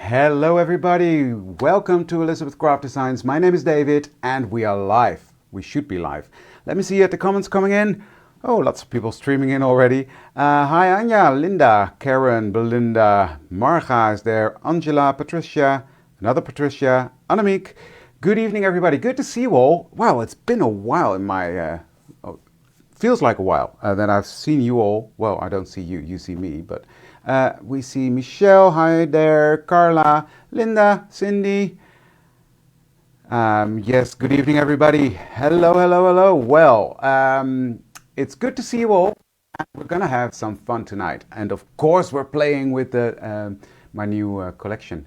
Hello everybody, welcome to Elizabeth Craft Designs. My name is David and we are live. We should be live. Let me see the comments coming in. Oh, lots of people streaming in already. Hi Anja, Linda, Karen, Belinda, Marga is there, Angela, Patricia, another Patricia, Annemiek. Good evening everybody, good to see you all. Wow, it's been a while in my... feels like a while that I've seen you all. Well, I don't see you, you see me, but we see Michelle, hi there, Carla, Linda, Cindy. Yes, good evening everybody. Hello, hello, hello. Well, it's good to see you all. We're gonna have some fun tonight. And of course we're playing with my new collection.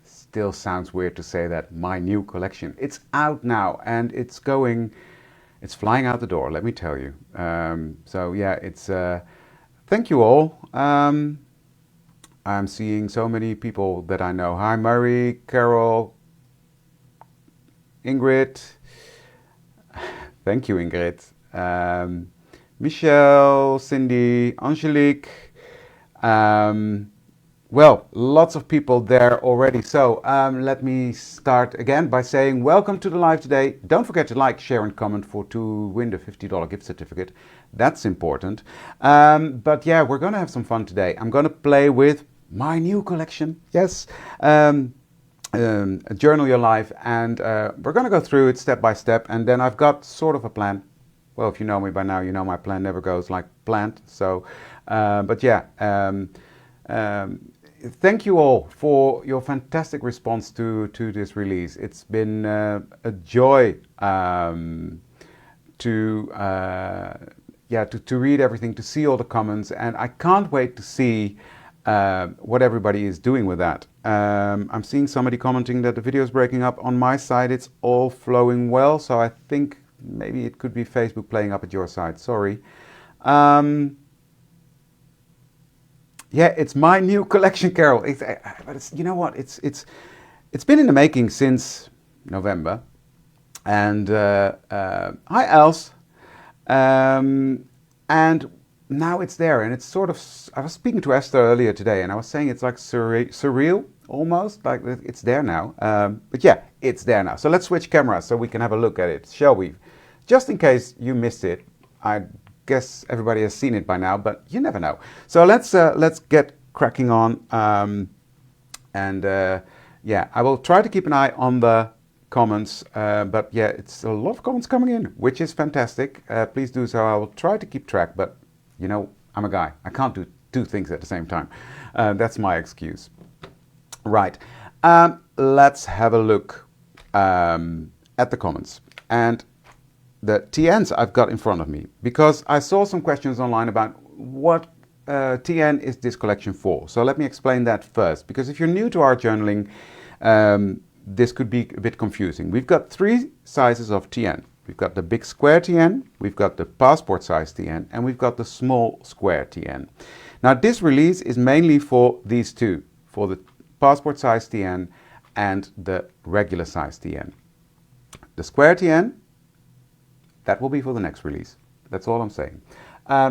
Still sounds weird to say that, my new collection. It's out now and it's flying out the door, let me tell you. So yeah, it's thank you all. I'm seeing so many people that I know. Hi Murray, Carol, Ingrid. Thank you, Ingrid. Michelle, Cindy, Angelique. Well, lots of people there already. So let me start again by saying welcome to the live today. Don't forget to like, share and comment to win the $50 gift certificate. That's important. But yeah, we're going to have some fun today. I'm going to play with my new collection. Yes. Journal Your Life. And we're going to go through it step by step. And then I've got sort of a plan. Well, if you know me by now, you know my plan never goes like planned. So, but yeah. Thank you all for your fantastic response to this release. It's been a joy to read everything, to see all the comments, and I can't wait to see what everybody is doing with that. I'm seeing somebody commenting that the video is breaking up. On my side, it's all flowing well, so I think maybe it could be Facebook playing up at your side. Sorry. Yeah, it's my new collection, Carol. But it's, you know what? It's been in the making since November. And hi, Els. And now it's there, and it's sort of. I was speaking to Esther earlier today, and I was saying it's like surreal, almost like it's there now. But yeah, it's there now. So let's switch cameras so we can have a look at it, shall we? Just in case you missed it, I guess everybody has seen it by now, but you never know. So let's get cracking on. Yeah, I will try to keep an eye on the comments, but yeah, it's a lot of comments coming in, which is fantastic. Please do so. I will try to keep track, but you know, I'm a guy. I can't do two things at the same time. That's my excuse. Right. Let's have a look at the comments. And the TNs I've got in front of me, because I saw some questions online about what TN is this collection for. So let me explain that first, because if you're new to art journaling, this could be a bit confusing. We've got three sizes of TN. We've got the big square TN, we've got the passport size TN, and we've got the small square TN. Now this release is mainly for these two, for the passport size TN and the regular size TN. The square TN, that will be for the next release. That's all I'm saying.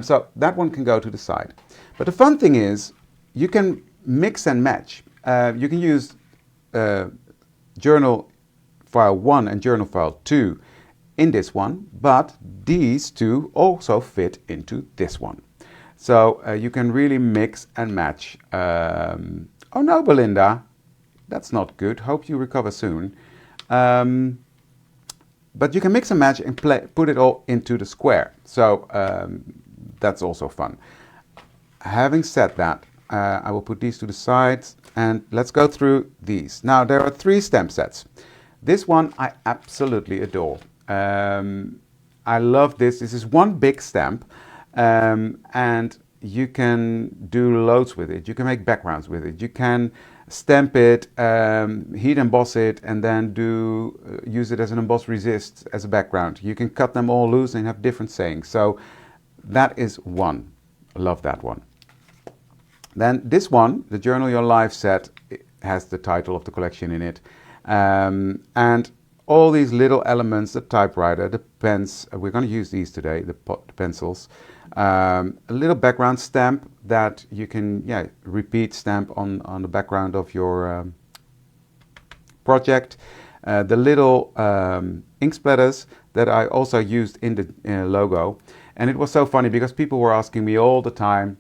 So that one can go to the side. But the fun thing is, you can mix and match. You can use journal file 1 and journal file 2 in this one, but these two also fit into this one. So you can really mix and match. Oh no, Belinda, that's not good. Hope you recover soon. But you can mix and match and put it all into the square. So that's also fun. Having said that, I will put these to the sides and let's go through these. Now there are three stamp sets. This one I absolutely adore. I love this. This is one big stamp and you can do loads with it. You can make backgrounds with it. You can stamp it, heat emboss it, and then use it as an emboss resist as a background. You can cut them all loose and have different sayings. So that is one. I love that one. Then this one, the Journal Your Life set, has the title of the collection in it. And all these little elements, the typewriter, the pens, we're going to use these today, the pencils, a little background stamp that you can repeat stamp on the background of your project. The little ink splatters that I also used in the logo. And it was so funny because people were asking me all the time,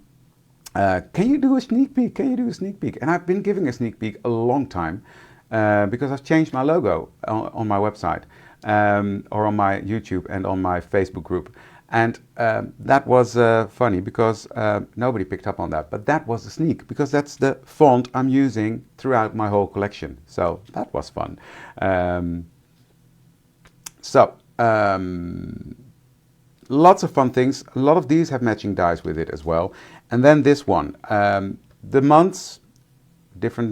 can you do a sneak peek? Can you do a sneak peek? And I've been giving a sneak peek a long time because I've changed my logo on my website or on my YouTube and on my Facebook group. And that was funny because nobody picked up on that. But that was a sneak because that's the font I'm using throughout my whole collection. So that was fun. Lots of fun things. A lot of these have matching dies with it as well. And then this one, the months, different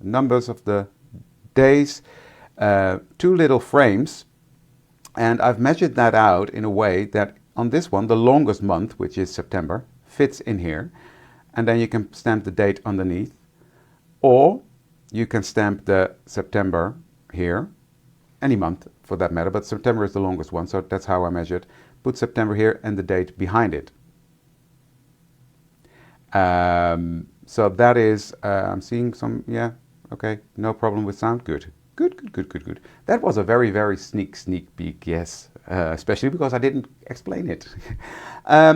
numbers of the days, 2 little frames. And I've measured that out in a way that on this one, the longest month, which is September, fits in here. And then you can stamp the date underneath. Or you can stamp the September here, any month for that matter, but September is the longest one, so that's how I measured. Put September here and the date behind it. So that is, I'm seeing some, yeah, okay, no problem with sound, good. Good. That was a very sneak peek, yes, especially because I didn't explain it.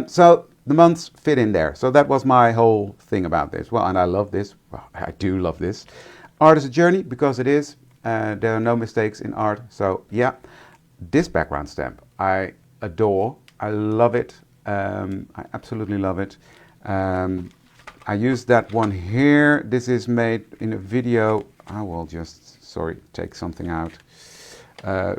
So the months fit in there, so that was my whole thing about this. Well, and I love this, well, I do love this. Art is a journey, because it is. There are no mistakes in art, so yeah. This background stamp, I adore, I love it, I absolutely love it. I use that one here. This is made in a video. I will just, sorry, take something out.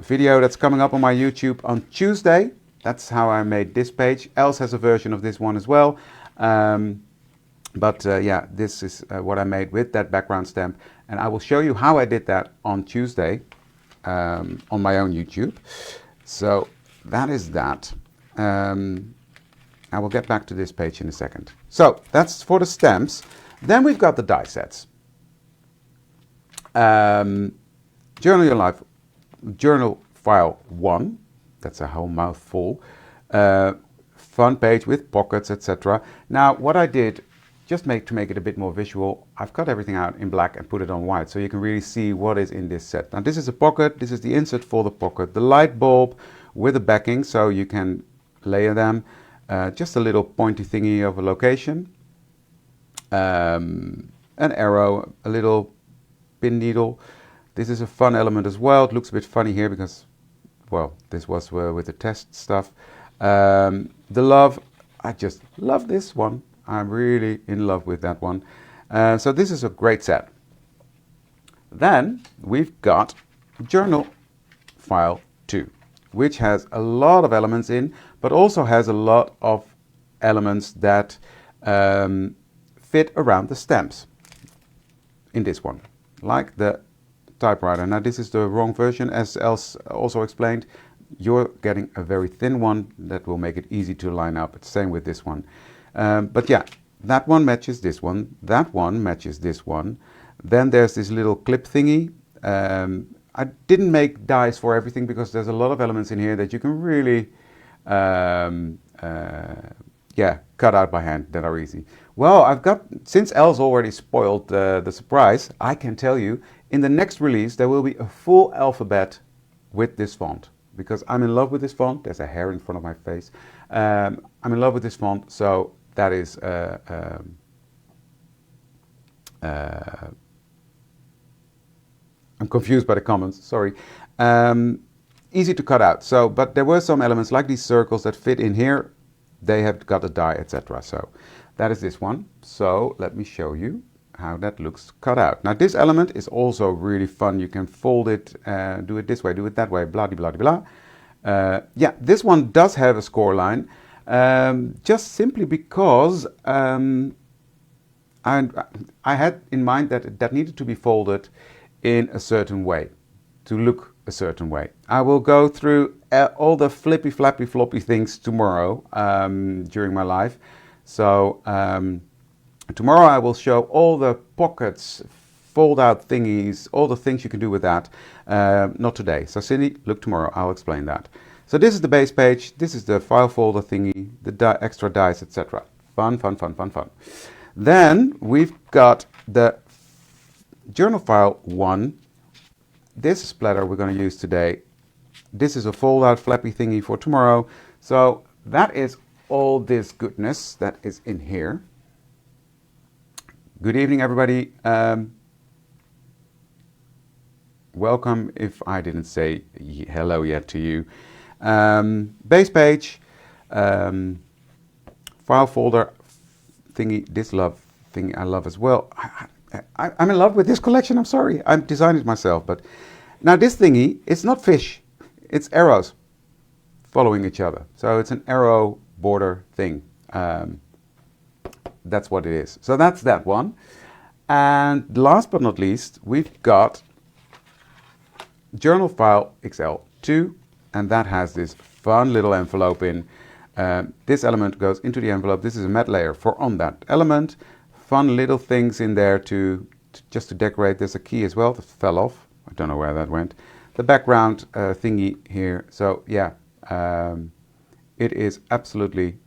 Video that's coming up on my YouTube on Tuesday. That's how I made this page. Els has a version of this one as well. Yeah, this is what I made with that background stamp. And I will show you how I did that on Tuesday on my own YouTube. So that is that. I will get back to this page in a second. So that's for the stamps. Then we've got the die sets. Journal Your Life, Journal File 1. That's a whole mouthful. Fun page with pockets, etc. Now, what I did, just to make it a bit more visual, I've cut everything out in black and put it on white, so you can really see what is in this set. Now, this is a pocket. This is the insert for the pocket. The light bulb with a backing, so you can layer them. Just a little pointy thingy of a location. An arrow, a little pin needle. This is a fun element as well. It looks a bit funny here because, well, this was with the test stuff. The love, I just love this one. I'm really in love with that one. So this is a great set. Then we've got Journal File 2, which has a lot of elements in, but also has a lot of elements that fit around the stamps in this one, like the typewriter. Now this is the wrong version, as Els also explained. You're getting a very thin one that will make it easy to line up. It's the same with this one. But yeah, that one matches this one. That one matches this one. Then there's this little clip thingy. I didn't make dies for everything because there's a lot of elements in here that you can really cut out by hand that are easy. Well, I've got, since Els already spoiled the surprise, I can tell you, in the next release there will be a full alphabet with this font. Because I'm in love with this font. There's a hair in front of my face. I'm in love with this font, so that is I'm confused by the comments, sorry. Easy to cut out. So, but there were some elements like these circles that fit in here. They have got a die, etc. So that is this one. So let me show you how that looks cut out. Now this element is also really fun. You can fold it, do it this way, do it that way, blah, blah, blah, blah. Yeah, this one does have a score line, just simply because I had in mind that that needed to be folded in a certain way, to look a certain way. I will go through all the flippy, flappy, floppy things tomorrow during my live. So tomorrow I will show all the pockets, fold out thingies, all the things you can do with that. Not today. So Cindy, look tomorrow, I'll explain that. So this is the base page, this is the file folder thingy, the extra dice, etc. Fun, fun, fun, fun, fun. Then we've got the journal file 1. This splatter we're going to use today. This is a fold-out flappy thingy for tomorrow. So that is all this goodness that is in here. Good evening, everybody. Welcome, if I didn't say hello yet to you. Base page, file folder thingy, this love thing I love as well. I'm in love with this collection, I'm sorry. I designed it myself, but now this thingy, it's not fish, it's arrows following each other. So it's an arrow border thing. That's what it is. So that's that one. And last but not least, we've got journal file XL2, and that has this fun little envelope in. This element goes into the envelope. This is a matte layer for on that element. Fun little things in there just to decorate. There's a key as well that fell off. I don't know where that went. The background thingy here. So yeah, it is absolutely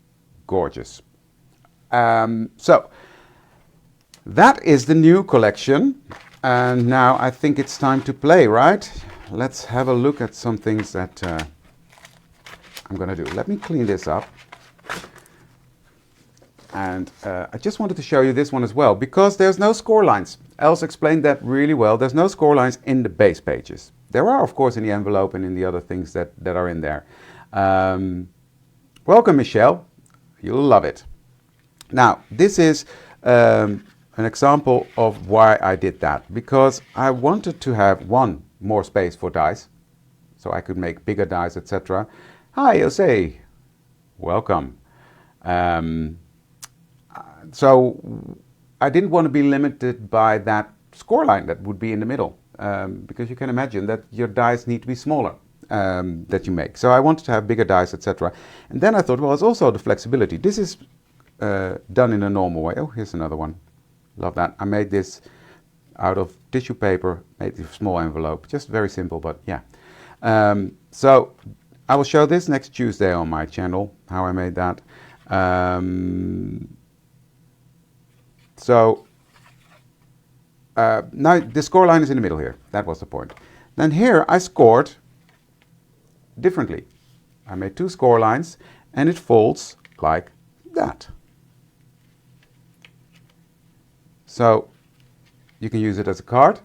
gorgeous. So that is the new collection, and now I think it's time to play, right? Let's have a look at some things that I'm gonna do. Let me clean this up. And I just wanted to show you this one as well, because there's no score lines. Els explained that really well. There's no score lines in the base pages. There are, of course, in the envelope and in the other things that are in there. Welcome, Michelle. You'll love it. Now, this is an example of why I did that, because I wanted to have more space for dice, so I could make bigger dice, etc. Hi, Jose. Welcome. So I didn't want to be limited by that score line that would be in the middle, because you can imagine that your dice need to be smaller that you make. So I wanted to have bigger dice, etc. And then I thought, well, it's also the flexibility. This is done in a normal way. Oh, here's another one. Love that. I made this out of tissue paper, made a small envelope. Just very simple, but yeah. So I will show this next Tuesday on my channel, how I made that. Now the score line is in the middle here. That was the point. Then here I scored differently. I made 2 score lines, and it folds like that. So you can use it as a card,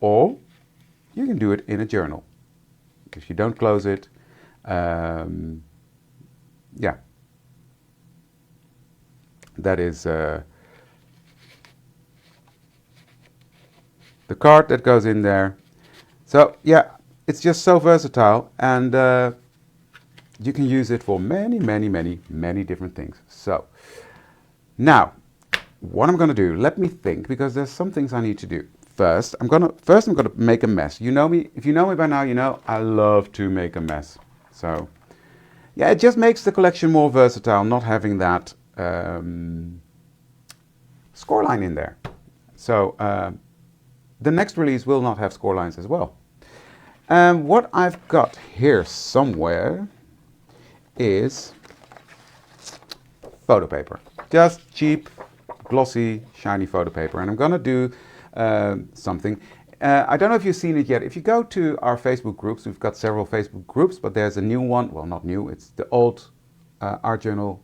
or you can do it in a journal. If you don't close it, yeah. That is the card that goes in there. So yeah, it's just so versatile, and you can use it for many different things. So now, what I'm going to do, let me think, because there's some things I need to do. First, I'm gonna make a mess. You know me, if you know me by now, you know I love to make a mess. So yeah, it just makes the collection more versatile, not having that score line in there. So the next release will not have score lines as well. What I've got here somewhere is photo paper. Just cheap, glossy, shiny photo paper. And I'm going to do something. I don't know if you've seen it yet. If you go to our Facebook groups, we've got several Facebook groups, but there's a new one. Well, not new. It's the old Art Journal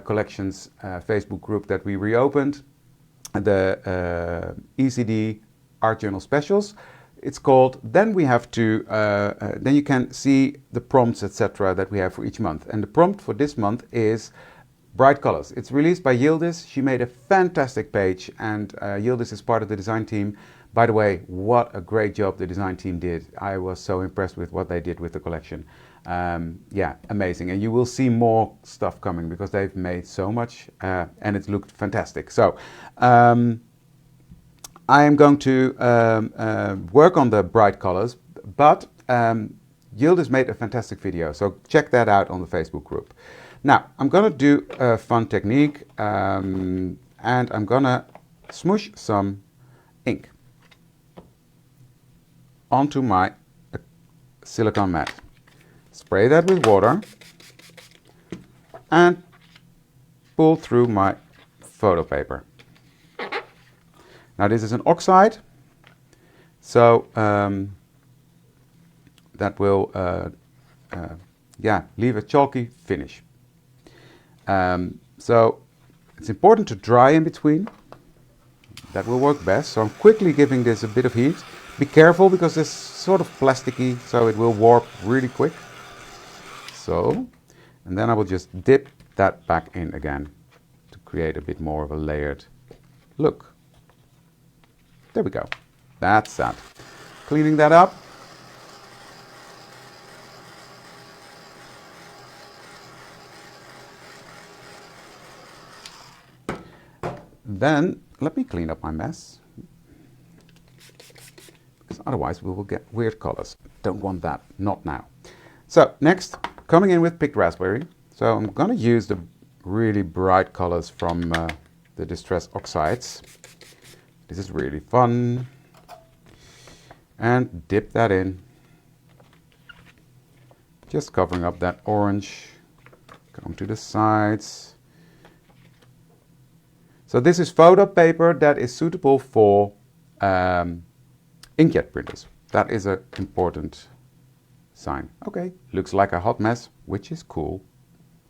Collections Facebook group that we reopened. The ECD Art Journal Specials. It's called. Then we have to. Then you can see the prompts, etc., that we have for each month. And the prompt for this month is bright colors. It's released by Yildiz. She made a fantastic page, and Yildiz is part of the design team. By the way, what a great job the design team did. I was so impressed with what they did with the collection. Yeah, amazing. And you will see more stuff coming because they've made so much, and it looked fantastic. So I am going to work on the bright colors, but Yildiz made a fantastic video, so check that out on the Facebook group. Now, I'm going to do a fun technique, and I'm going to smoosh some ink onto my silicone mat. Spray that with water and pull through my photo paper. Now this is an oxide, So that will yeah, leave a chalky finish. So it's important to dry in between. That will work best. So I'm quickly giving this a bit of heat. Be careful because it's sort of plasticky, so it will warp really quick. So, and then I will just dip that back in again to create a bit more of a layered look. There we go. That's that. Cleaning that up. Then let me clean up my mess, because otherwise we will get weird colors. Don't want that, not now. So next, coming in with picked raspberry. So I'm going to use the really bright colors from the Distress Oxides. This is really fun. And dip that in. Just covering up that orange. Come to the sides. So this is photo paper that is suitable for inkjet printers. That is an important sign. Okay, looks like a hot mess, which is cool.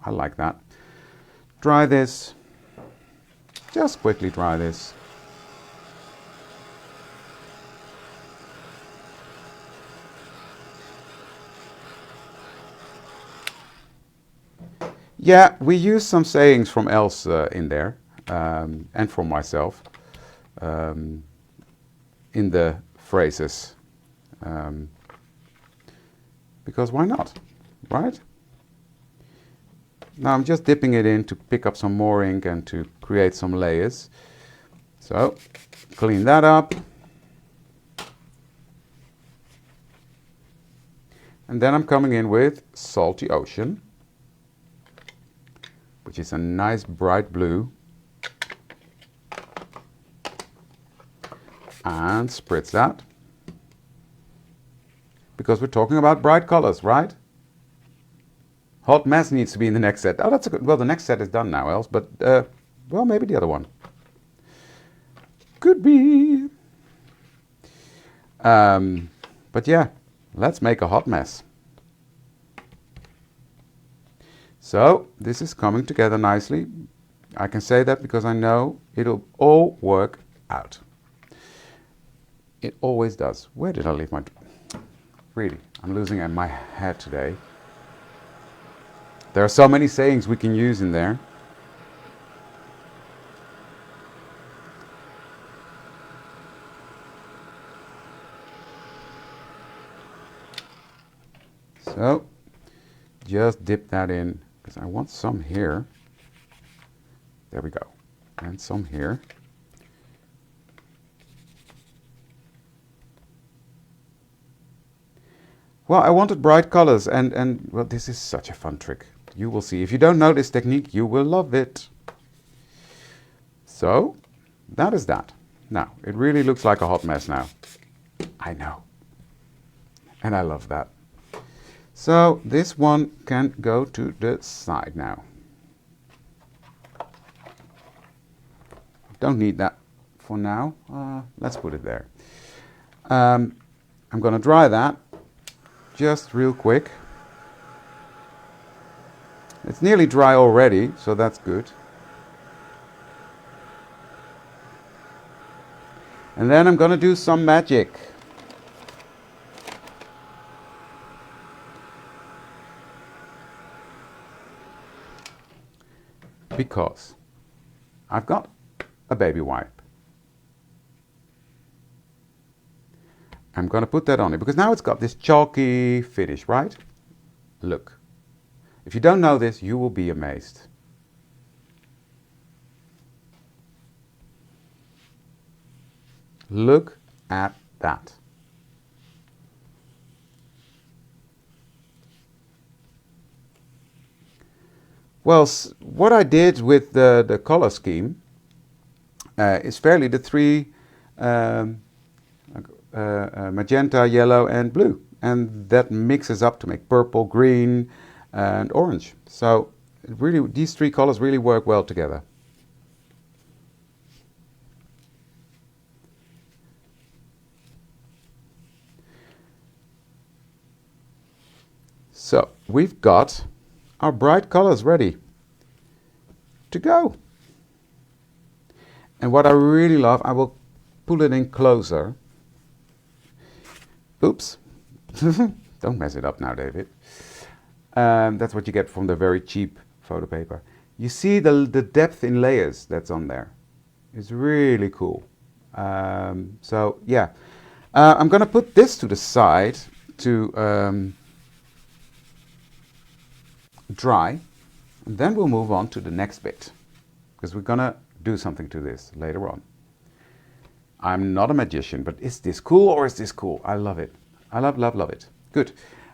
I like that. Dry this. Just quickly dry this. Yeah, we use some sayings from Els in there. And from myself in the phrases, because why not, right? Now I'm just dipping it in to pick up some more ink and to create some layers. So clean that up, and then I'm coming in with Salty Ocean, which is a nice bright blue. And spritz that, because we're talking about bright colors, right? Hot mess needs to be in the next set. Oh, that's a good. Well, the next set is done now, Els, but well, maybe the other one could be. But yeah, let's make a hot mess. So this is coming together nicely. I can say that because I know it'll all work out. It always does. Where did I leave my... Really, I'm losing my head today. There are so many sayings we can use in there. So, just dip that in, because I want some here. There we go. And some here. Well, I wanted bright colors, and well, this is such a fun trick. You will see. If you don't know this technique, you will love it. So, that is that. Now, it really looks like a hot mess now. I know. And I love that. So, this one can go to the side now. Don't need that for now. Let's put it there. I'm going to dry that. Just real quick. It's nearly dry already, so that's good. And then I'm going to do some magic. Because I've got a baby wipe. I'm going to put that on it because now it's got this chalky finish, right? Look. If you don't know this, you will be amazed. Look at that. Well, what I did with the color scheme is fairly the three magenta, yellow and blue, and that mixes up to make purple, green and orange. So really these three colors really work well together. So we've got our bright colors ready to go. And what I really love, I will pull it in closer. Oops. Don't mess it up now, David. That's what you get from the very cheap photo paper. You see the depth in layers that's on there. It's really cool. So yeah, I'm gonna put this to the side to dry, and then we'll move on to the next bit, because we're gonna do something to this later on. I'm not a magician, but is this cool or is this cool? I love it. I love it. Good.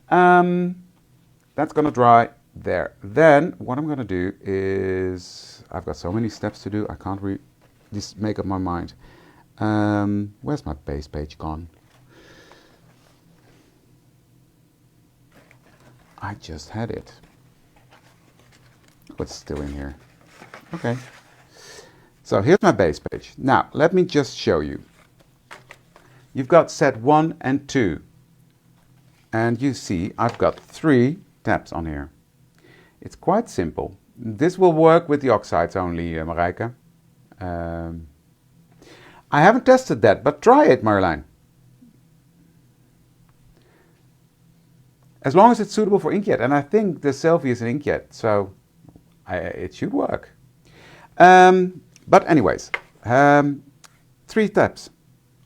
That's gonna dry there. Then what I'm gonna do is, I've got so many steps to do, I can't just make up my mind. Where's my base page gone? I just had it. Oh, it's still in here. Okay. So here's my base page. Now, let me just show you. You've got set 1 and 2. And you see I've got 3 tabs on here. It's quite simple. This will work with the oxides only, Marijke. I haven't tested that, but try it, Marjolein. As long as it's suitable for inkjet, and I think the Selfie is an inkjet, so it should work. But anyways, 3 tabs,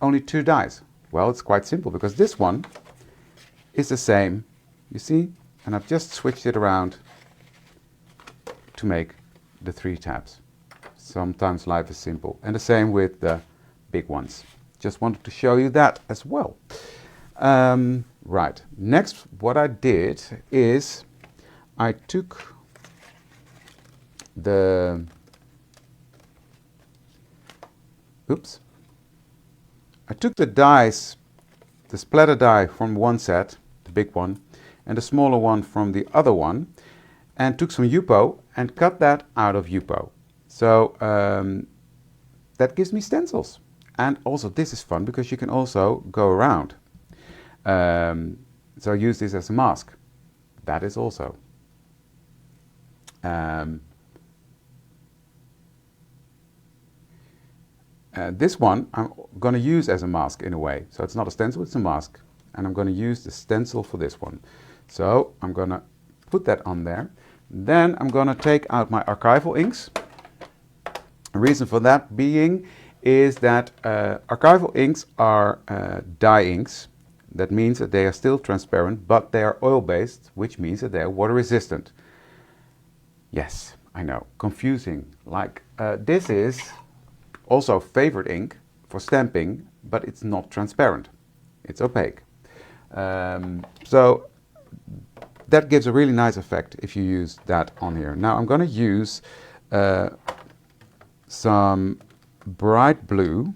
only 2 dies. Well, it's quite simple because this one is the same, you see? And I've just switched it around to make the 3 tabs. Sometimes life is simple. And the same with the big ones. Just wanted to show you that as well. Right, next what I did is I took the dies, the splatter die from one set, the big one, and the smaller one from the other one, and took some Yupo and cut that out of Yupo. So that gives me stencils. And also this is fun because you can also go around. So use this as a mask. That is also. This one I'm going to use as a mask in a way. So it's not a stencil, it's a mask. And I'm going to use the stencil for this one. So I'm going to put that on there. Then I'm going to take out my archival inks. The reason for that being is that archival inks are dye inks. That means that they are still transparent, but they are oil-based, which means that they are water-resistant. Yes, I know, confusing. Like this is also favorite ink for stamping, but it's not transparent. It's opaque. So that gives a really nice effect if you use that on here. Now I'm going to use some bright blue,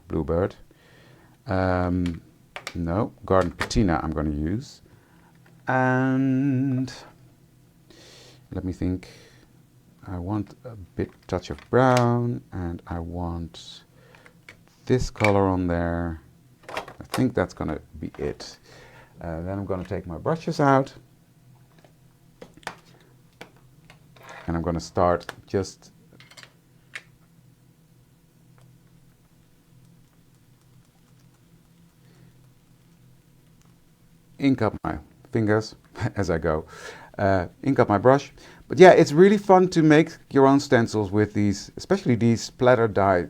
Bluebird. No, Garden Patina I'm going to use. And let me think. I want a bit touch of brown, and I want this color on there. I think that's going to be it. Then I'm going to take my brushes out. And I'm going to start just ink up my fingers as I go, ink up my brush. But yeah, it's really fun to make your own stencils with these, especially these splatter die.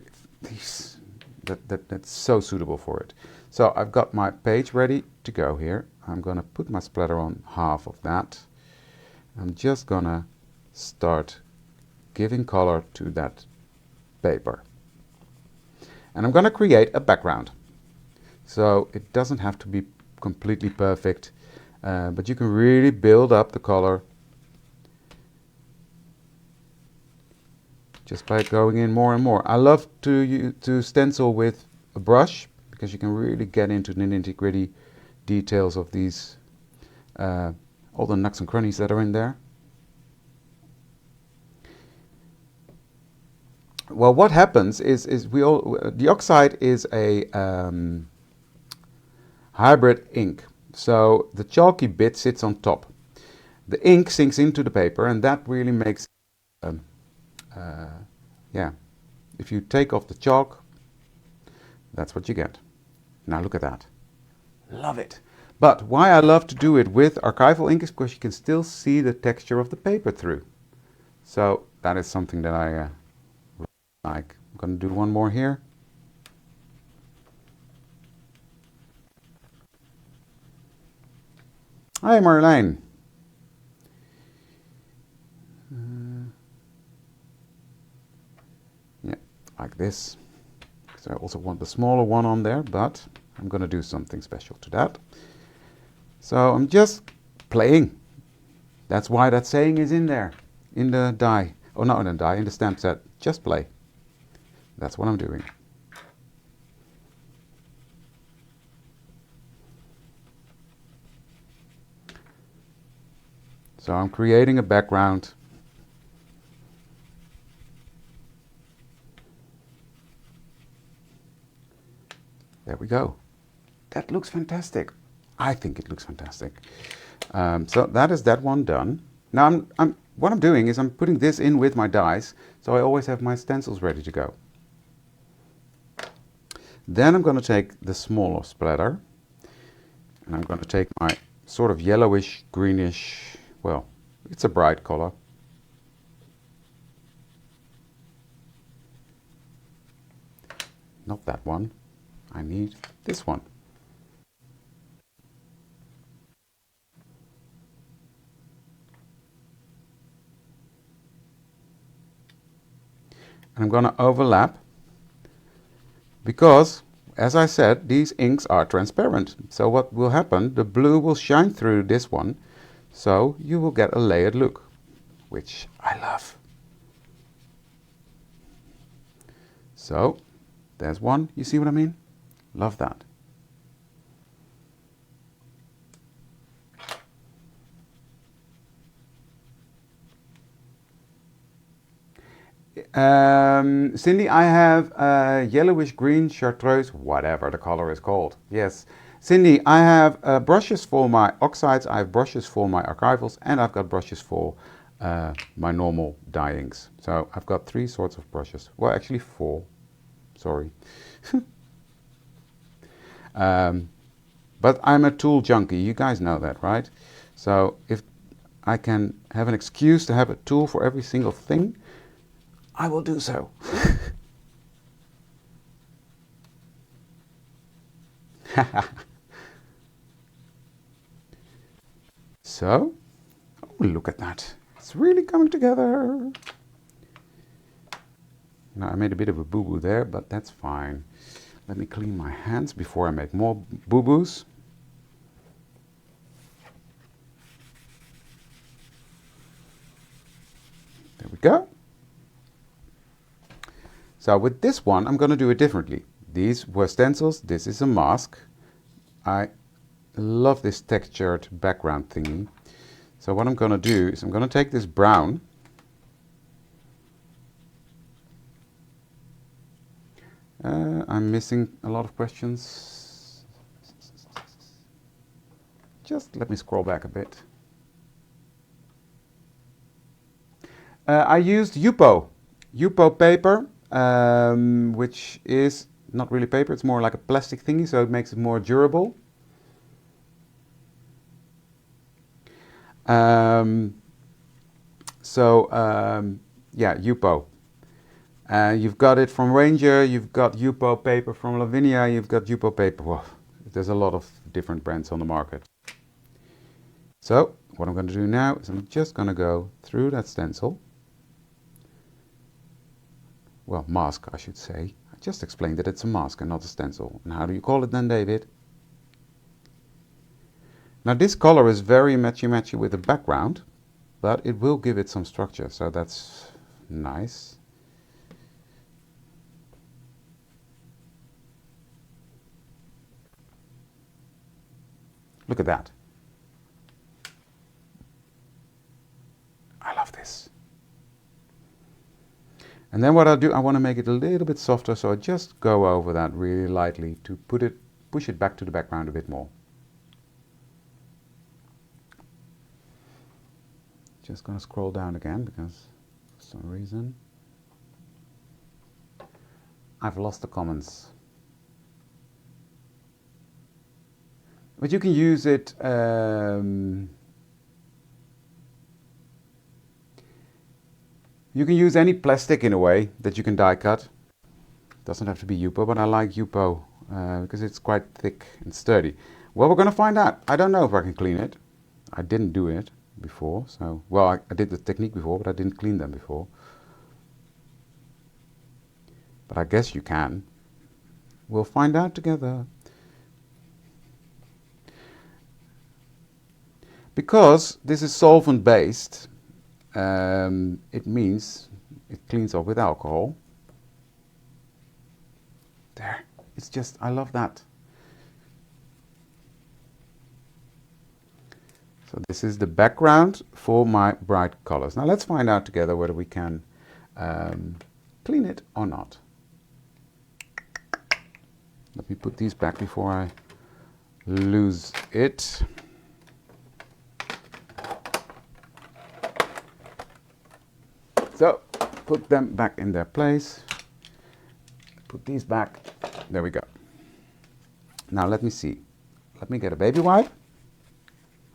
That's so suitable for it. So I've got my page ready to go here. I'm going to put my splatter on half of that. I'm just going to start giving color to that paper. And I'm going to create a background. So it doesn't have to be completely perfect, but you can really build up the color just by going in more and more. I love to stencil with a brush because you can really get into the nitty-gritty details of these, all the nooks and crannies that are in there. Well, what happens is the oxide is a hybrid ink. So the chalky bit sits on top. the ink sinks into the paper, and that really makes, yeah, if you take off the chalk, that's what you get. Now look at that. Love it. But why I love to do it with archival ink is because you can still see the texture of the paper through. So that is something that I really like. I'm going to do one more here. Hi Marlijn. Yeah, like this. So I also want the smaller one on there, but I'm going to do something special to that. So I'm just playing. That's why that saying is in there, in the die. Oh, not in the die, in the stamp set. Just play. That's what I'm doing. So I'm creating a background. There we go. That looks fantastic. I think it looks fantastic. So that is that one done. Now what I'm doing is I'm putting this in with my dies, so I always have my stencils ready to go. Then I'm going to take the smaller splatter, and I'm going to take my sort of yellowish, greenish, well, it's a bright color. Not that one. I need this one. And I'm going to overlap because, as I said, these inks are transparent. So what will happen, the blue will shine through this one, so you will get a layered look, which I love. So there's one, you see what I mean? Love that. Cindy, I have yellowish green chartreuse, whatever the color is called. Yes. Cindy, I have brushes for my oxides, I have brushes for my archivals, and I've got brushes for my normal dye inks. So I've got 3 sorts of brushes. Well, actually 4. Sorry. But I'm a tool junkie. You guys know that, right? So if I can have an excuse to have a tool for every single thing, I will do so. So, oh, look at that. It's really coming together. Now, I made a bit of a boo-boo there, but that's fine. Let me clean my hands before I make more boo-boos. There we go. So with this one, I'm going to do it differently. These were stencils. This is a mask. I love this textured background thingy. So what I'm going to do is I'm going to take this brown. I'm missing a lot of questions. Just let me scroll back a bit. I used Yupo paper, which is not really paper, it's more like a plastic thingy, so it makes it more durable. Yeah, Yupo. You've got it from Ranger, you've got Yupo paper from Lavinia, you've got Yupo paper. Well, there's a lot of different brands on the market. So, what I'm going to do now is I'm just going to go through that stencil. Well, mask, I should say. I just explained that it's a mask and not a stencil. And how do you call it then, David? Now, this color is very matchy-matchy with the background, but it will give it some structure, so that's nice. Look at that. I love this. And then what I'll do, I want to make it a little bit softer, so I just go over that really lightly to push it back to the background a bit more. Just gonna scroll down again because for some reason I've lost the comments. But you can use it. You can use any plastic in a way that you can die cut. Doesn't have to be Yupo, but I like Yupo because it's quite thick and sturdy. Well, we're going to find out. I don't know if I can clean it. I didn't do it before, so well, I did the technique before, but I didn't clean them before. But I guess you can. We'll find out together. Because this is solvent based, it means it cleans off with alcohol. There, it's just, I love that. So this is the background for my bright colors. Now let's find out together whether we can clean it or not. Let me put these back before I lose it. So, put them back in their place. Put these back. There we go. Now let me see. Let me get a baby wipe.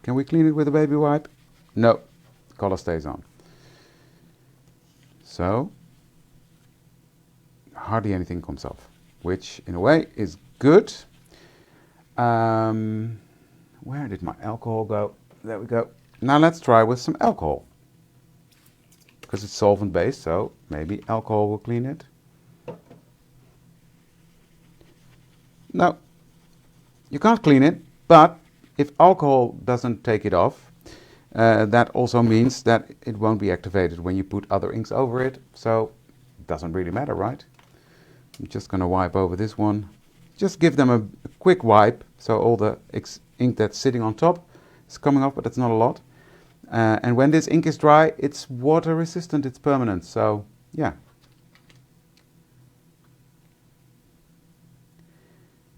Can we clean it with a baby wipe? No. Color stays on. So, hardly anything comes off, which in a way is good. Where did my alcohol go? There we go. Now let's try with some alcohol. Because it's solvent based, so maybe alcohol will clean it. No, you can't clean it, but if alcohol doesn't take it off, that also means that it won't be activated when you put other inks over it, so it doesn't really matter, right? I'm just going to wipe over this one. Just give them a quick wipe, so all the ink that's sitting on top is coming off, but it's not a lot. And when this ink is dry, it's water resistant, it's permanent, so yeah.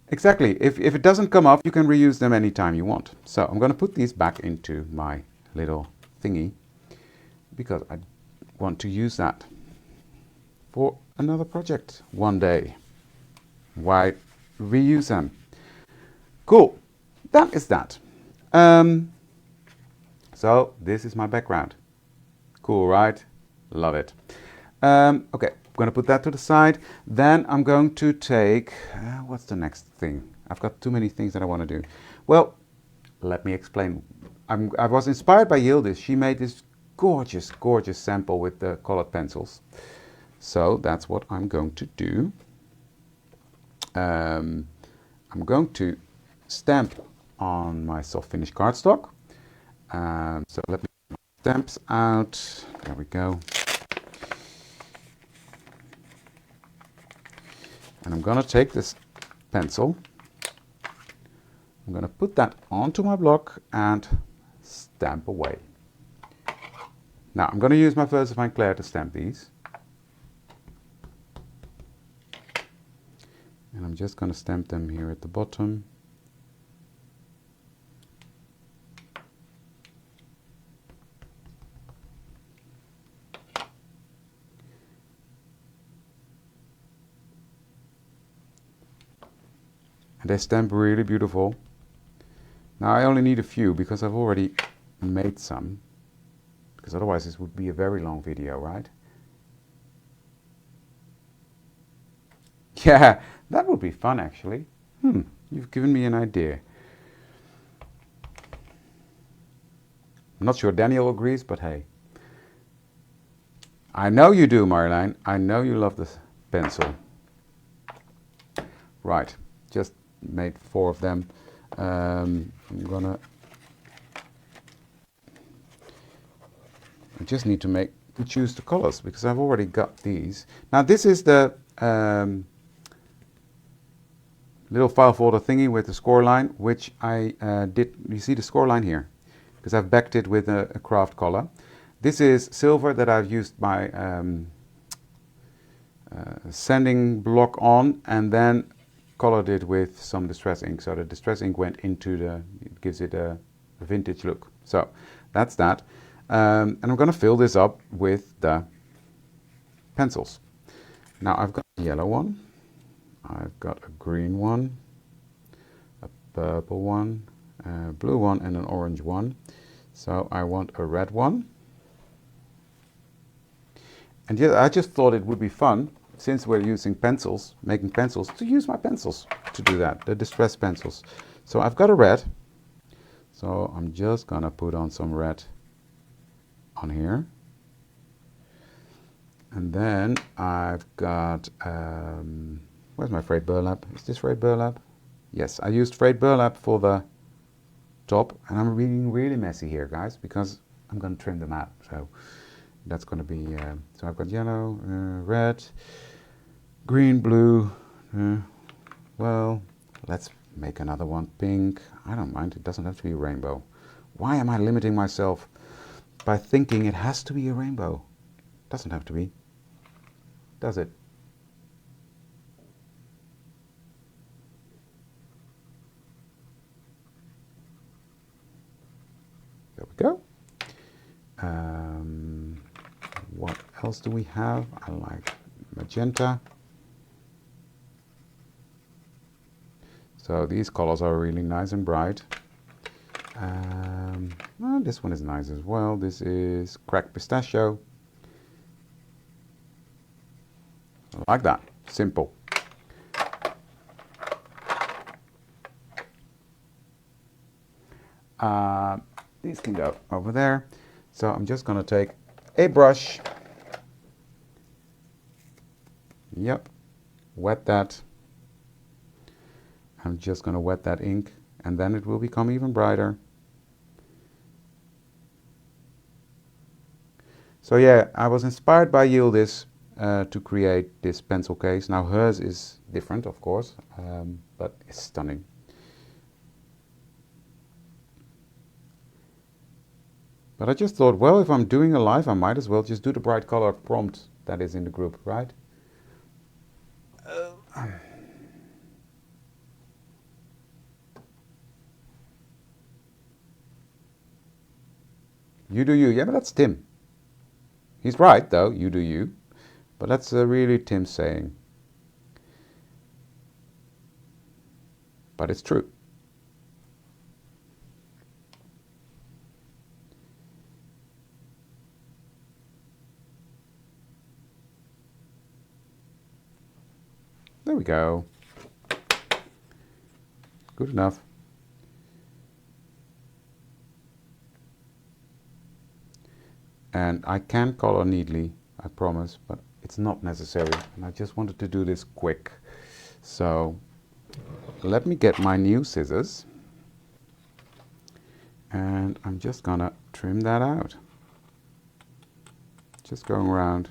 Exactly, if it doesn't come off, you can reuse them anytime you want. So I'm going to put these back into my little thingy because I want to use that for another project one day. Why reuse them? Cool, that is that. So this is my background. Cool, right? Love it. Okay, I'm going to put that to the side. Then I'm going to take, what's the next thing? I've got too many things that I want to do. Well, let me explain. I was inspired by Yildiz. She made this gorgeous, gorgeous sample with the colored pencils. So that's what I'm going to do. I'm going to stamp on my soft finish cardstock. So let me get my stamps out. There we go. And I'm going to take this pencil. I'm going to put that onto my block and stamp away. Now I'm going to use my VersaFine Clair to stamp these. And I'm just going to stamp them here at the bottom. And they stamp really beautiful. Now I only need a few because I've already made some. Because otherwise this would be a very long video, right? Yeah, that would be fun actually. You've given me an idea. I'm not sure Daniel agrees, but hey. I know you do, Marjolein. I know you love the pencil. Right, just made 4 of them. I just need to choose the colors because I've already got these. Now this is the little file folder thingy with the score line, which I did. You see the score line here because I've backed it with a craft color. This is silver that I've used my sanding block on and then colored it with some distress ink, so the distress ink went into it gives it a vintage look. So that's that. And I'm going to fill this up with the pencils. Now I've got a yellow one, I've got a green one, a purple one, a blue one and an orange one. So I want a red one. And yeah, I just thought it would be fun, since we're using pencils, making pencils, to use my pencils to do that, the distress pencils. So I've got a red. So I'm just gonna put on some red on here. And then I've got, where's my frayed burlap? Is this frayed burlap? Yes, I used frayed burlap for the top, and I'm being really messy here, guys, because I'm going to trim them out. So that's going to be, so I've got yellow, red, green, blue. Well, let's make another one pink. I don't mind, it doesn't have to be a rainbow. Why am I limiting myself by thinking it has to be a rainbow? It doesn't have to be, does it? There we go. What else do we have? I like magenta. So these colors are really nice and bright. Well, this one is nice as well. This is cracked pistachio. Like that. Simple. These can go over there. So I'm just going to take a brush. Yep. Wet that. I'm just going to wet that ink, and then it will become even brighter. So yeah, I was inspired by Yildiz to create this pencil case. Now hers is different, of course, but it's stunning. But I just thought, well, if I'm doing a live, I might as well just do the bright color prompt that is in the group, right? You do you. Yeah, but that's Tim. He's right, though. You do you. But that's really Tim saying. But it's true. There we go. Good enough. And I can color neatly, I promise, but it's not necessary. And I just wanted to do this quick. So let me get my new scissors. And I'm just gonna trim that out. Just going around.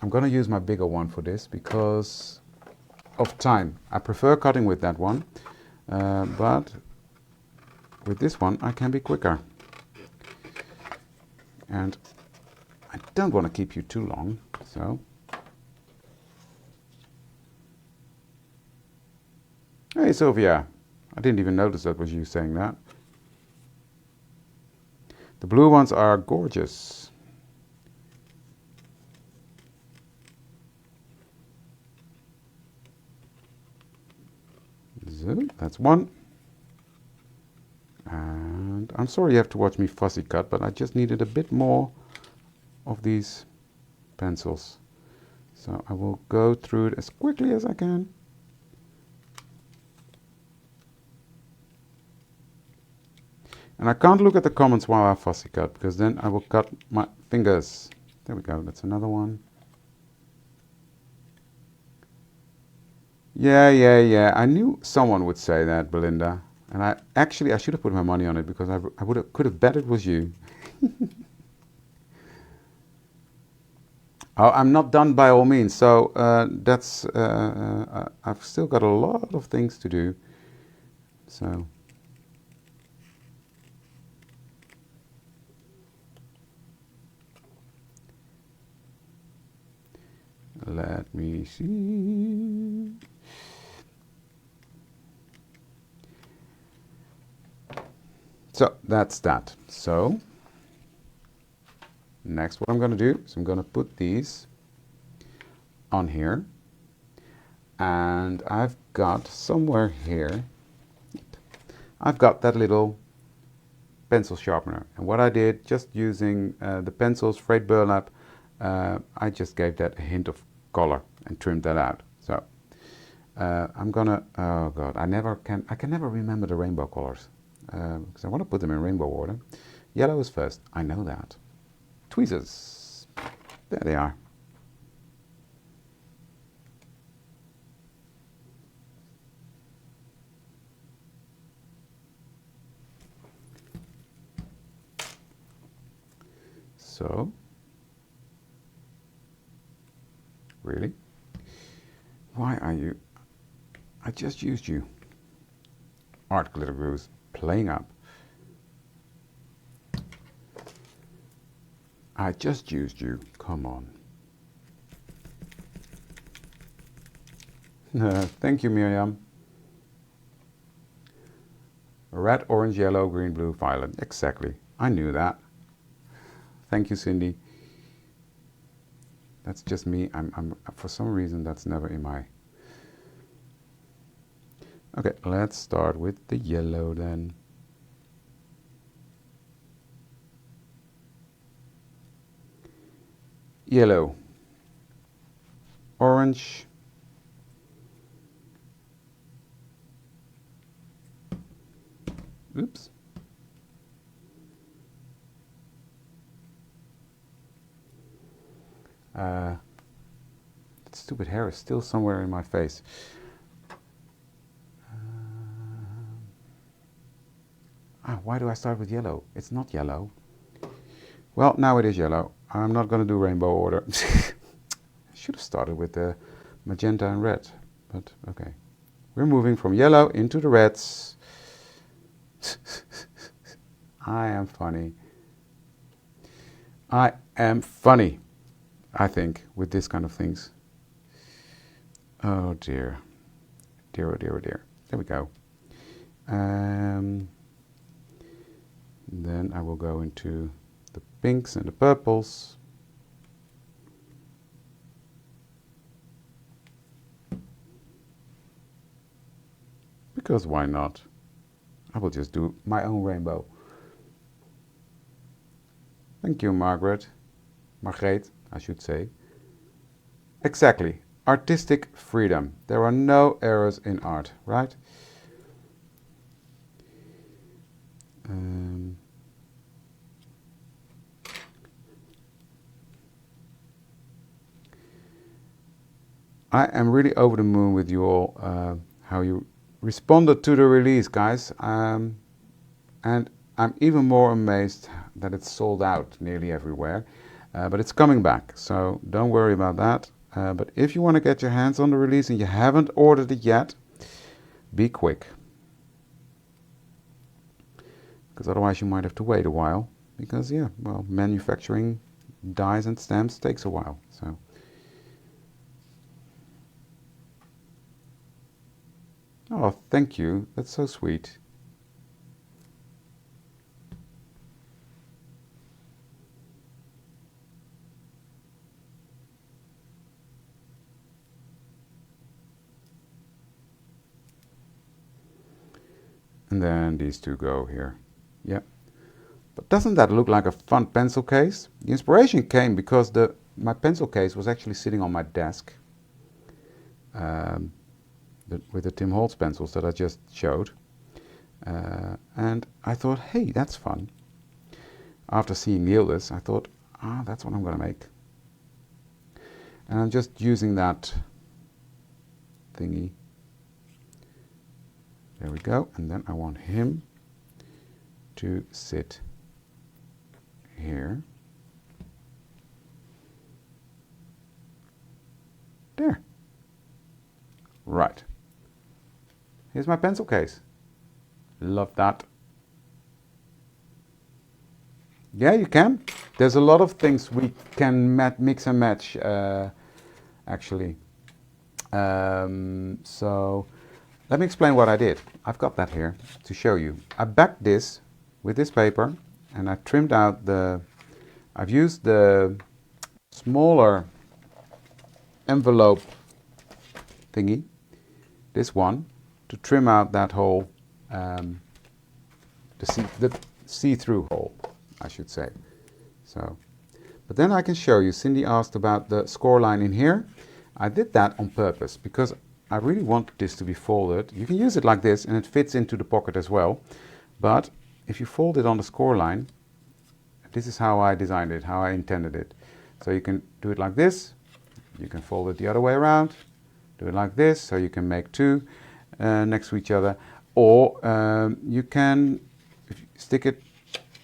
I'm gonna use my bigger one for this because of time. I prefer cutting with that one, but with this one I can be quicker. And I don't want to keep you too long, so. Hey Sylvia, I didn't even notice that was you saying that. The blue ones are gorgeous. So that's one. And I'm sorry you have to watch me fussy cut, but I just needed a bit more of these pencils. So I will go through it as quickly as I can. And I can't look at the comments while I fussy cut, because then I will cut my fingers. There we go, that's another one. Yeah. I knew someone would say that, Belinda. And I should have put my money on it, because I could have bet it was you. Oh, I'm not done by all means. So I've still got a lot of things to do. So. Let me see. So that's that. So next what I'm going to do is I'm going to put these on here, and I've got somewhere here, I've got that little pencil sharpener, and what I did, just using the pencils, frayed burlap, I just gave that a hint of color and trimmed that out. So I'm gonna, oh god, I can never remember the rainbow colors because I want to put them in rainbow order. Yellow is first, I know that. Tweezers, there they are. So, really? Why are you? I just used you. Art glitter glues playing up. I just used you. Come on. Thank you, Miriam. Red, orange, yellow, green, blue, violet. Exactly. I knew that. Thank you, Cindy. That's just me. I'm for some reason that's never in my. Okay, let's start with the yellow then. Yellow, orange, oops. That stupid hair is still somewhere in my face. Why do I start with yellow? It's not yellow. Well, now it is yellow. I'm not going to do rainbow order. I should have started with the magenta and red, but okay. We're moving from yellow into the reds. I am funny. I am funny, I think, with this kind of things. Oh dear. Dear, oh dear, oh dear. There we go. Then I will go into the pinks and the purples. Because why not? I will just do my own rainbow. Thank you, Margaret. Margreet, I should say. Exactly. Artistic freedom. There are no errors in art, right? I am really over the moon with you all, how you responded to the release, guys. And I'm even more amazed that it's sold out nearly everywhere. But it's coming back, so don't worry about that. But if you want to get your hands on the release and you haven't ordered it yet, be quick. Because otherwise you might have to wait a while. Because, yeah, well, manufacturing dies and stamps takes a while. So. Oh, thank you. That's so sweet. And then these two go here. Yeah. But doesn't that look like a fun pencil case? The inspiration came because my pencil case was actually sitting on my desk. With the Tim Holtz pencils that I just showed. And I thought, hey, that's fun. After seeing Neil's, I thought, that's what I'm going to make. And I'm just using that thingy. There we go. And then I want him to sit here. There. Right. Here's my pencil case. Love that. Yeah, you can. There's a lot of things we can mix and match, actually. So let me explain what I did. I've got that here to show you. I backed this with this paper, and I trimmed out I've used the smaller envelope thingy, this one, to trim out that hole, the see-through hole, I should say. So, but then I can show you, Cindy asked about the score line in here. I did that on purpose because I really want this to be folded. You can use it like this and it fits into the pocket as well. But if you fold it on the score line, this is how I designed it, how I intended it. So you can do it like this. You can fold it the other way around. Do it like this, so you can make two next to each other. Or you can stick it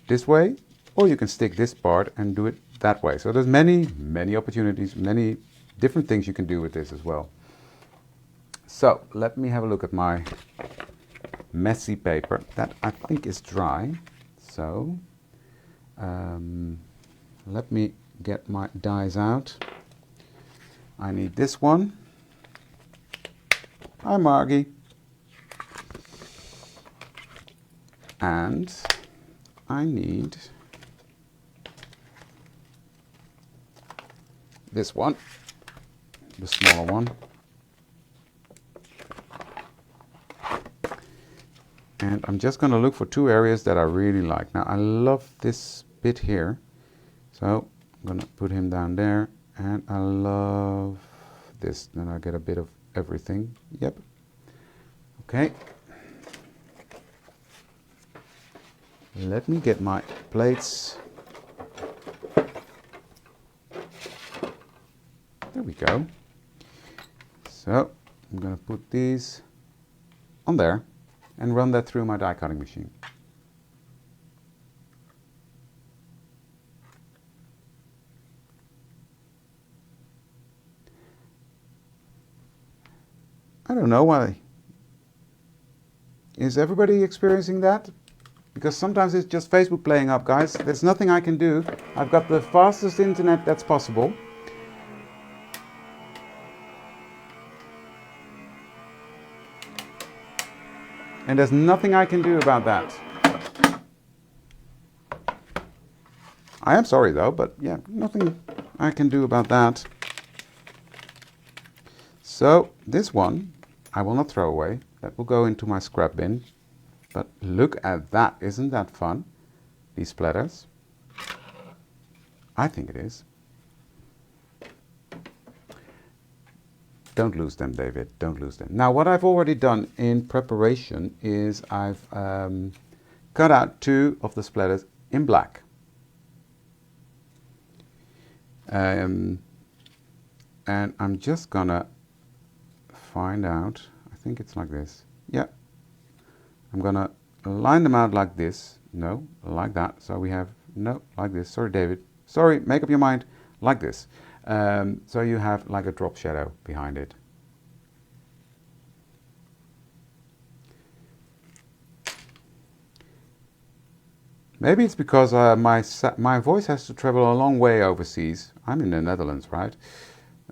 this way, or you can stick this part and do it that way. So there's many, many opportunities, many different things you can do with this as well. So let me have a look at my messy paper that I think is dry. So let me get my dies out. I need this one. Hi Margie. And I need this one, the smaller one. And I'm just going to look for two areas that I really like. Now I love this bit here, so I'm going to put him down there, and I love this. Then I get a bit of everything. Yep. Okay. Let me get my plates. There we go. So I'm going to put these on there and run that through my die cutting machine. I don't know why. Is everybody experiencing that? Because sometimes it's just Facebook playing up, guys. There's nothing I can do. I've got the fastest internet that's possible. And there's nothing I can do about that. I am sorry though, but yeah, nothing I can do about that. So this one I will not throw away. That will go into my scrap bin. But look at that. Isn't that fun? These splatters. I think it is. Don't lose them, David. Don't lose them. Now, what I've already done in preparation is I've cut out two of the splatters in black. And I'm just gonna find out. I think it's like this. Yeah. I'm gonna line them out like this. No, like that. So we have, no, like this. Sorry, David. Sorry, make up your mind. Like this. So you have like a drop shadow behind it. Maybe it's because my voice has to travel a long way overseas. I'm in the Netherlands, right?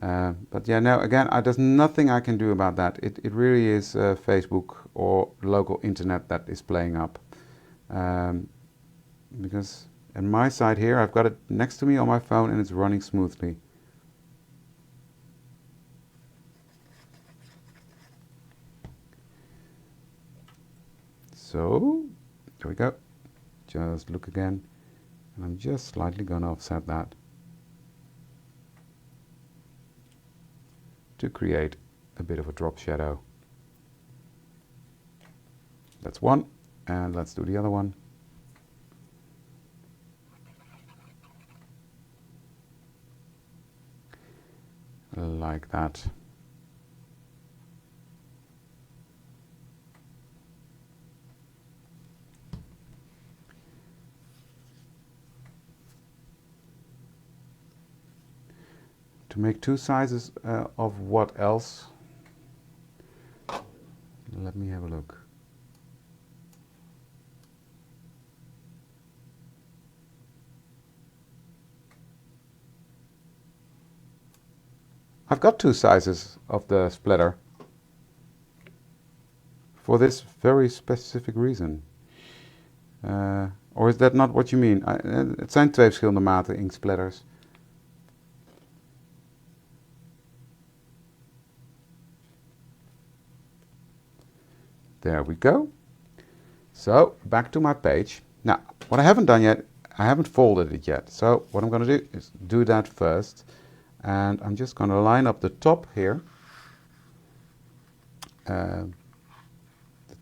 But yeah, no, again, there's nothing I can do about that. It really is Facebook or local internet that is playing up. Because on my side here, I've got it next to me on my phone and it's running smoothly. So, there we go. Just look again. And I'm just slightly going to offset that to create a bit of a drop shadow. That's one, and let's do the other one. Like that. To make two sizes of what else? Let me have a look. I've got two sizes of the splatter for this very specific reason. Or is that not what you mean? Het zijn twee verschillende maten inksplatters. There we go. So, back to my page. Now, what I haven't done yet, I haven't folded it yet. So, what I'm going to do is do that first. And I'm just going to line up the top here. The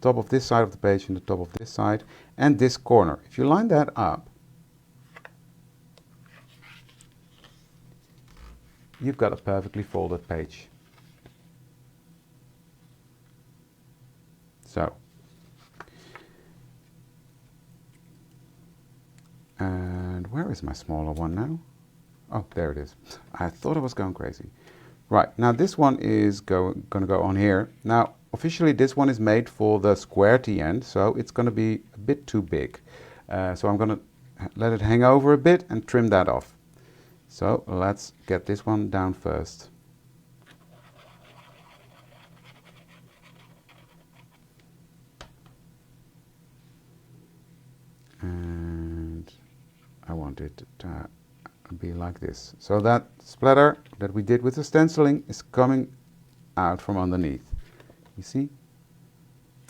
top of this side of the page and the top of this side. And this corner. If you line that up, you've got a perfectly folded page. So, and where is my smaller one now? Oh, there it is. I thought I was going crazy. Right, now this one is going to go on here. Now, officially this one is made for the square T end, so it's going to be a bit too big. So I'm going to let it hang over a bit and trim that off. So let's get this one down first. And I want it to be like this. So that splatter that we did with the stenciling is coming out from underneath. You see?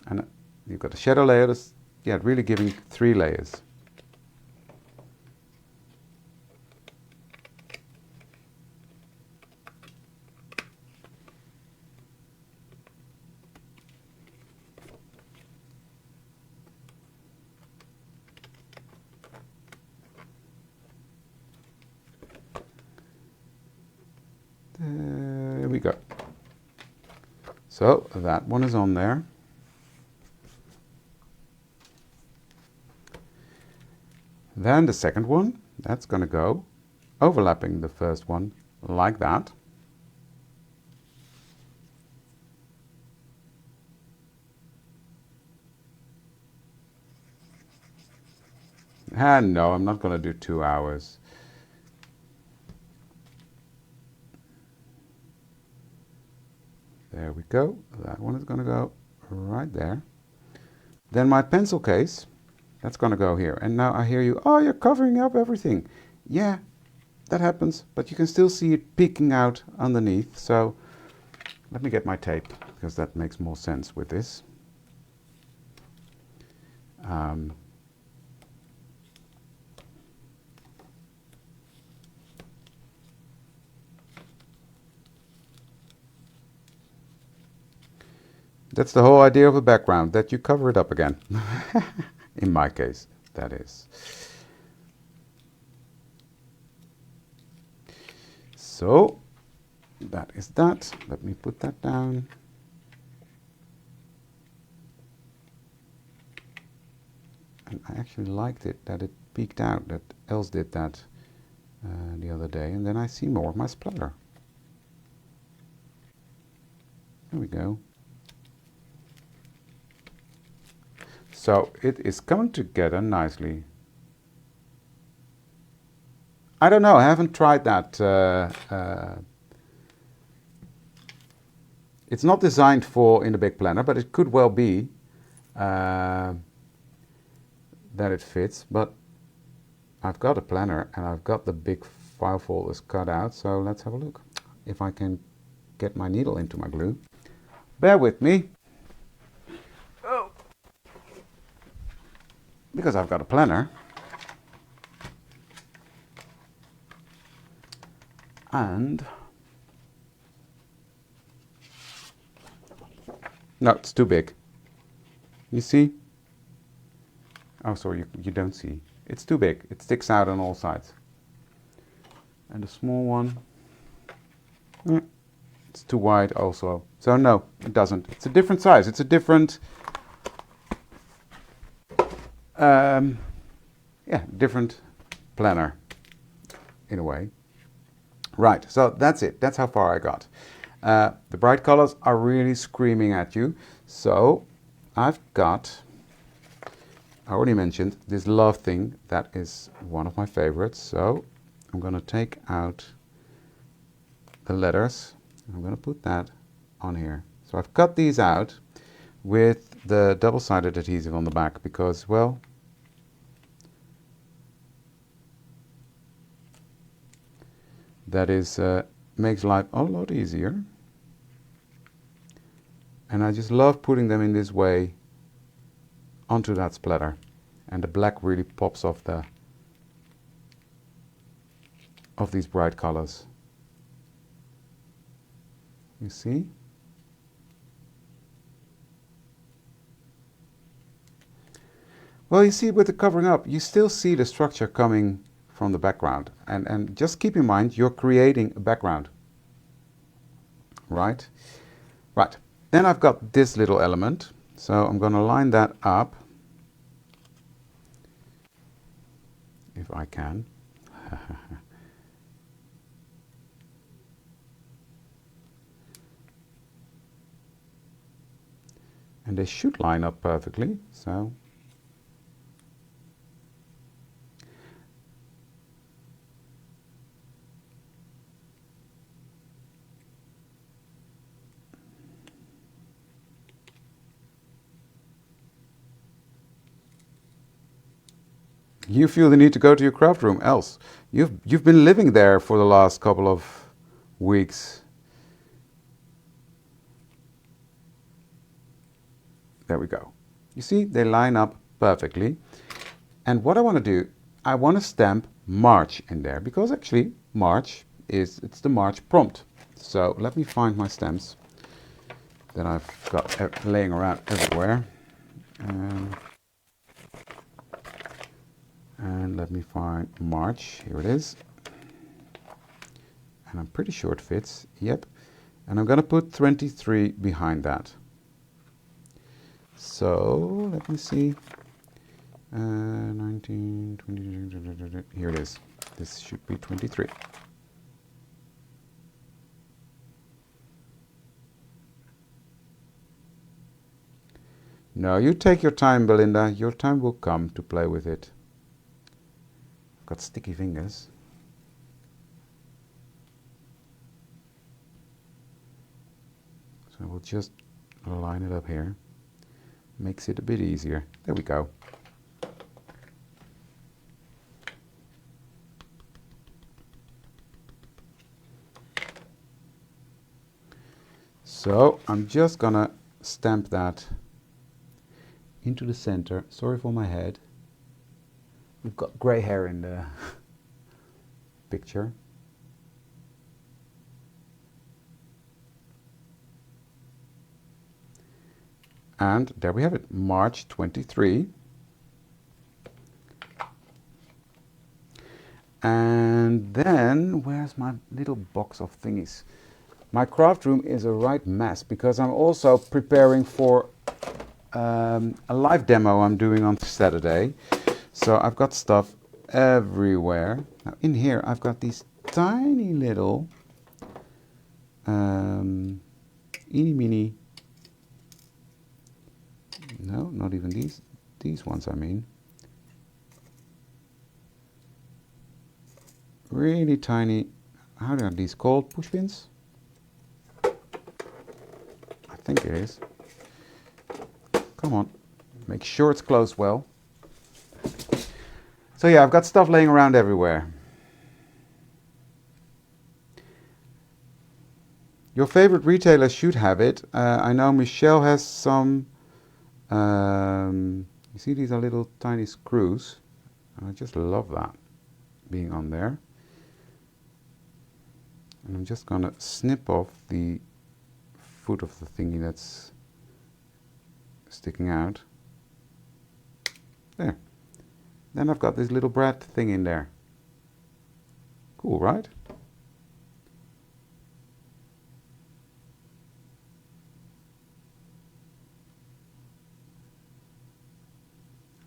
And you've got a shadow layer that's, yeah, really giving 3 layers. There we go. So that one is on there. Then the second one, that's going to go overlapping the first one like that. And no, I'm not going to do 2 hours. There we go. That one is going to go right there. Then my pencil case, that's going to go here. And now I hear you, oh, you're covering up everything. Yeah, that happens, but you can still see it peeking out underneath. So let me get my tape, because that makes more sense with this. That's the whole idea of a background, that you cover it up again. In my case, that is. So, that is that. Let me put that down. And I actually liked it, that it peeked out, that Els did that the other day. And then I see more of my splatter. There we go. So it is coming together nicely. I don't know, I haven't tried that. It's not designed for in the big planner, but it could well be that it fits. But I've got a planner and I've got the big file folders cut out, so let's have a look. If I can get my needle into my glue. Bear with me. Because I've got a planner. And no, it's too big. You see? Oh, sorry, you don't see. It's too big. It sticks out on all sides. And the small one, it's too wide also. So no, it doesn't. It's a different size. It's a different different planner in a way. Right, so that's it. That's how far I got. The bright colors are really screaming at you. So I've got, I already mentioned this love thing. That is one of my favorites. So I'm going to take out the letters. I'm going to put that on here. So I've cut these out with the double-sided adhesive on the back because, well, that is makes life a lot easier. And I just love putting them in this way onto that splatter, and the black really pops off of these bright colors. You see? Well, you see, with the covering up, you still see the structure coming from the background. And just keep in mind, you're creating a background. Right? Right. Then I've got this little element. So I'm going to line that up. If I can. And they should line up perfectly. So you feel the need to go to your craft room, else you've been living there for the last couple of weeks. There we go. You see, they line up perfectly. And what I want to do, I want to stamp March in there, because actually March it's the March prompt. So let me find my stamps that I've got laying around everywhere. And let me find March. Here it is. And I'm pretty sure it fits. Yep. And I'm going to put 23 behind that. So let me see. 19, 20, here it is. This should be 23. No, you take your time, Belinda. Your time will come to play with it. I've got sticky fingers. So we'll just line it up here. Makes it a bit easier. There we go. So I'm just gonna stamp that into the center. Sorry for my head. We've got grey hair in the picture. And there we have it, March 23. And then, where's my little box of thingies? My craft room is a right mess, because I'm also preparing for a live demo I'm doing on Saturday. So I've got stuff everywhere. Now in here I've got these tiny little eeny meeny. No, not even these ones, I mean. Really tiny, how are these called? Push pins? I think it is. Come on, make sure it's closed well. So yeah, I've got stuff laying around everywhere. Your favorite retailer should have it. I know Michelle has some. You see, these are little tiny screws. I just love that being on there. And I'm just gonna snip off the foot of the thingy that's sticking out. There. Then I've got this little brad thing in there. Cool, right?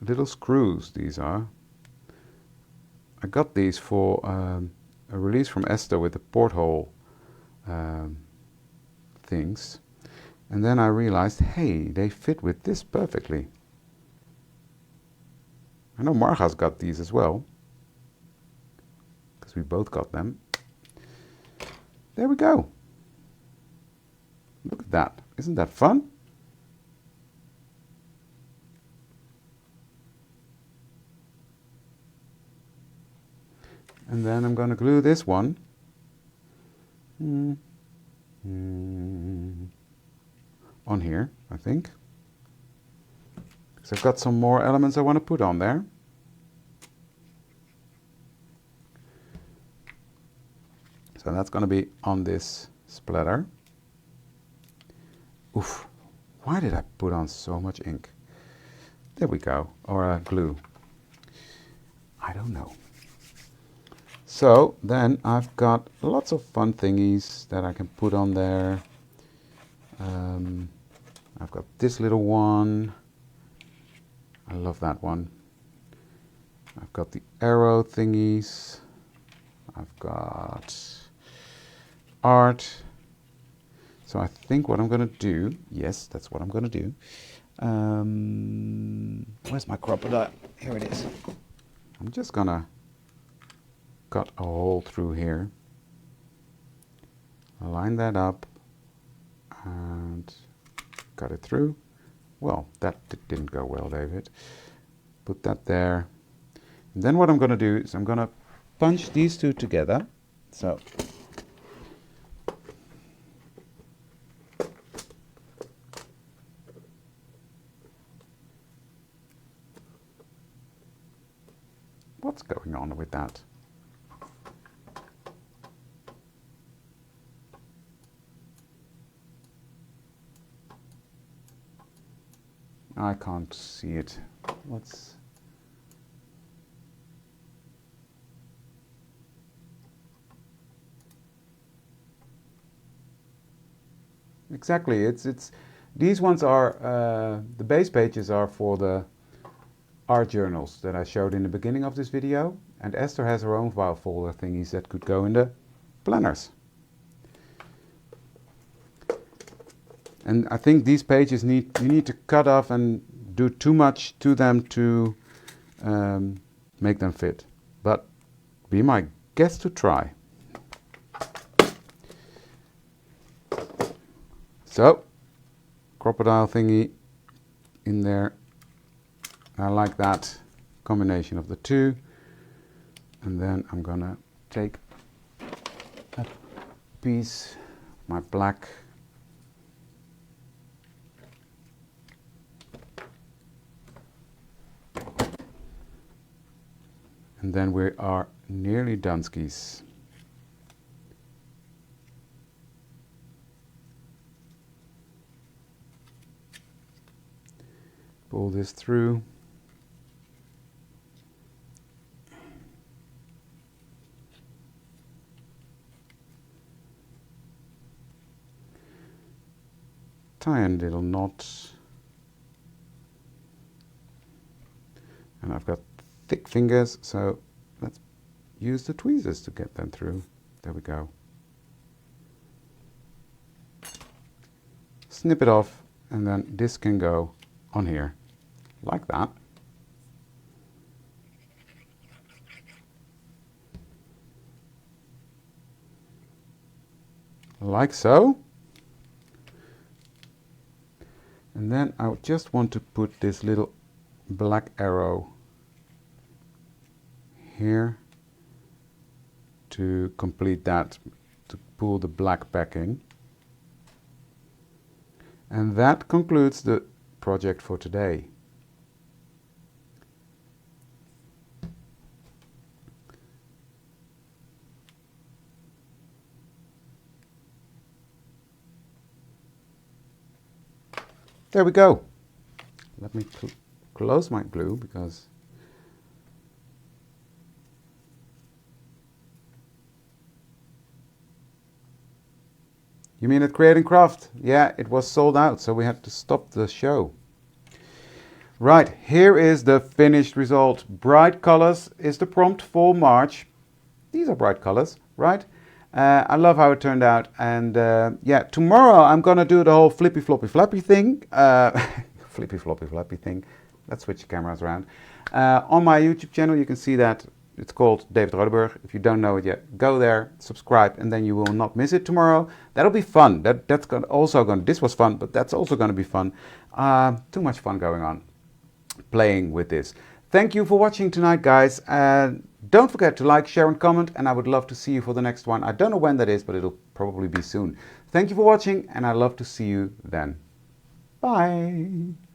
Little screws, these are. I got these for a release from Esther with the porthole things. And then I realized, hey, they fit with this perfectly. I know Marga's got these as well, because we both got them. There we go. Look at that. Isn't that fun? And then I'm going to glue this one on here, I think. So I've got some more elements I want to put on there. So that's going to be on this splatter. Oof, why did I put on so much ink? There we go, or glue. I don't know. So then I've got lots of fun thingies that I can put on there. I've got this little one. I love that one. I've got the arrow thingies. I've got art. So I think what I'm going to do, yes, that's what I'm going to do. Where's my crocodile? Here it is. I'm just going to cut a hole through here. Line that up and cut it through. Well, that didn't go well, David. Put that there. And then what I'm going to do is I'm going to punch these two together. So what's going on with that? I can't see it. What's... Exactly, it's these ones are, the base pages are for the art journals that I showed in the beginning of this video, and Esther has her own file folder thingies that could go in the planners. And I think these pages you need to cut off and do too much to them to make them fit. But be my guest to try. So, crocodile thingy in there. I like that combination of the two. And then I'm gonna take a piece, my black, and then we are nearly done skis. Pull this through. Tie a little knot. And I've got thick fingers, so let's use the tweezers to get them through. There we go. Snip it off, and then this can go on here, like that. Like so. And then I just want to put this little black arrow here to complete that, to pull the black back in. And that concludes the project for today. There we go. Let me close my glue because you mean at Create and Craft? Yeah, it was sold out, so we had to stop the show. Right, here is the finished result. Bright colors is the prompt for March. These are bright colors, right? I love how it turned out, and yeah, tomorrow I'm gonna do the whole flippy floppy flappy thing. Flippy floppy flappy thing. Let's switch the cameras around. On my YouTube channel you can see that. It's called Devid Roodenburg. If you don't know it yet, go there, subscribe, and then you will not miss it tomorrow. That'll be fun. That's also going. This was fun, but that's also going to be fun. Too much fun going on, playing with this. Thank you for watching tonight, guys. Don't forget to like, share, and comment. And I would love to see you for the next one. I don't know when that is, but it'll probably probably be soon. Thank you for watching, and I'd love to see you then. Bye.